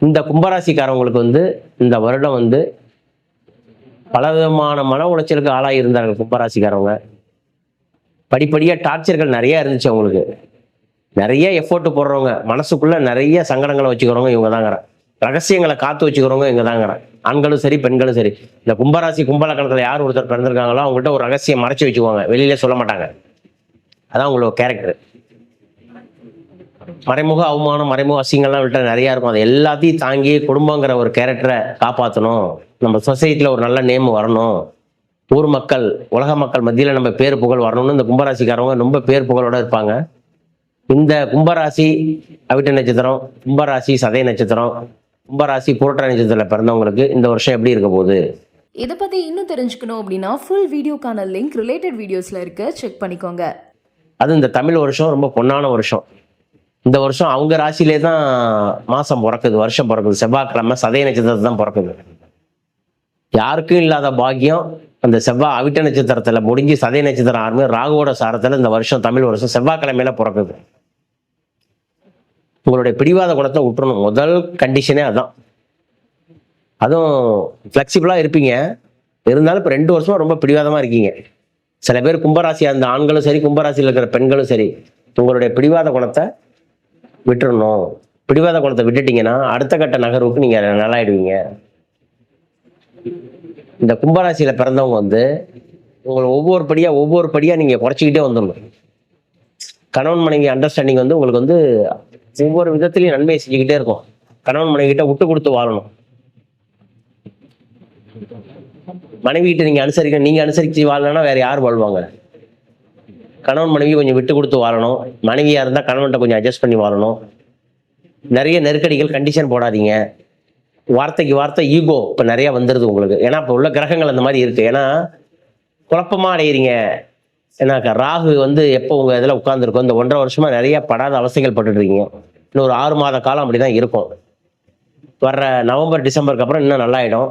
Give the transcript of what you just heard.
இந்த கும்பராசிக்காரவங்களுக்கு வந்து இந்த வருடம் வந்து பலவிதமான மன உளைச்சலுக்கு ஆளாகி இருந்தார்கள் கும்பராசிக்காரவங்க. படிப்படியாக டார்ச்சர்கள் நிறைய இருந்துச்சு அவங்களுக்கு. நிறைய எஃபோர்ட் போடுறவங்க, மனசுக்குள்ள நிறைய சங்கடங்களை வச்சுக்கிறவங்க இவங்க தாங்கிறேன். ரகசியங்களை காத்து வச்சுக்கிறவங்க இவங்க தாங்கிறேன். ஆண்களும் சரி பெண்களும் சரி. இந்த கும்பராசி கும்பலக்கணத்தில் யார் ஒருத்தர் பிறந்திருக்காங்களோ அவங்கள்ட்ட ஒரு ரகசியம் மறைச்சு வச்சுக்குவாங்க, வெளியில சொல்ல மாட்டாங்க. அதான் உங்களோட கேரக்டர். மறைமுக அவமானம், மறைமுக அசிங்கம்லாம் விட்ட நிறையா இருக்கும். அது எல்லாத்தையும் தாங்கி குடும்பங்கிற ஒரு கேரக்டரை காப்பாற்றணும், நம்ம சொசைட்டியில் ஒரு நல்ல நேம் வரணும், ஊர் மக்கள் உலக மக்கள் மத்தியில் நம்ம பேர் புகழ் வரணும்னு இந்த கும்பராசிக்காரவங்க ரொம்ப பேர் புகழோட இருப்பாங்க. இந்த கும்பராசி அவிட்ட நட்சத்திரம், கும்பராசி சதய நட்சத்திரம், கும்பராசி புரட்டாதி நட்சத்திரத்தில் பிறந்தவங்களுக்கு இந்த வருஷம் எப்படி இருக்க போகுது? இதை பற்றி இன்னும் தெரிஞ்சுக்கணும் அப்படின்னா ஃபுல் வீடியோக்கான லிங்க் ரிலேட்டட் வீடியோஸில் இருக்கு, செக் பண்ணிக்கோங்க. அது இந்த தமிழ் வருஷம் ரொம்ப பொன்னான வருஷம். இந்த வருஷம் அவங்க ராசியிலே தான் மாதம் பிறக்குது, வருஷம் பிறக்குது. செவ்வாய்க்கிழமை சதய நட்சத்திரத்தை தான் பிறக்குது. யாருக்கும் இல்லாத பாக்கியம் அந்த செவ்வாய் அவிட்ட நட்சத்திரத்தில் முடிஞ்சு சதய நட்சத்திரம் ஆரம்பி ராகுவோட சாரத்தில் இந்த வருஷம் தமிழ் வருஷம் செவ்வாய்க்கிழமையில பிறக்குது. உங்களுடைய பிடிவாத குணத்தை விட்டுறணும், முதல் கண்டிஷனே அதுதான். அதுவும் ஃப்ளெக்சிபிளாக இருப்பீங்க, இருந்தாலும் இப்போ 2 வருஷமா ரொம்ப பிடிவாதமாக இருக்கீங்க. சில பேர் கும்பராசியாக இருந்த ஆண்களும் சரி, கும்பராசியில் இருக்கிற பெண்களும் சரி, உங்களுடைய பிடிவாத குணத்தை விட்டுறணும். பிடிவாத குணத்தை விட்டுட்டீங்கன்னா அடுத்த கட்ட நகர்வுக்கு நீங்கள் நல்லாயிடுவீங்க. இந்த கும்பராசியில் பிறந்தவங்க வந்து உங்களை ஒவ்வொரு படியாக நீங்கள் குறைச்சிக்கிட்டே வந்துடணும். கணவன் மனைவி அண்டர்ஸ்டாண்டிங் வந்து உங்களுக்கு வந்து ஒவ்வொரு விதத்துலையும் நன்மையை செஞ்சுக்கிட்டே இருக்கும். கணவன் மனைவி கிட்ட விட்டு கொடுத்து வாழணும். மனைவி கிட்ட நீங்க அனுசரிச்சு வாழலன்னா வேற யார் வாழ்வாங்க? கணவன் மனைவி கொஞ்சம் விட்டு கொடுத்து வாழணும். மனைவியா இருந்தா கணவன்கிட்ட கொஞ்சம் அட்ஜஸ்ட் பண்ணி வாழணும். நிறைய நெருக்கடிகள் கண்டிஷன் போடாதீங்க. வார்த்தைக்கு வார்த்தை ஈகோ இப்ப நிறைய வந்துருது உங்களுக்கு. ஏன்னா இப்ப உள்ள கிரகங்கள் அந்த மாதிரி இருக்கு. ஏன்னா குழப்பமா அடைகிறீங்க. ஏன்னாக்கா ராகு வந்து எப்போ உங்க இதில் உட்காந்துருக்கோம், இந்த 1.5 வருஷமா நிறைய படாத அவஸ்தைகள் பட்டுட்டு இருக்கீங்க. இன்னும் ஒரு 6 மாத காலம் அப்படிதான் இருக்கும். வர்ற நவம்பர் டிசம்பருக்கு அப்புறம் இன்னும் நல்லாயிடும்.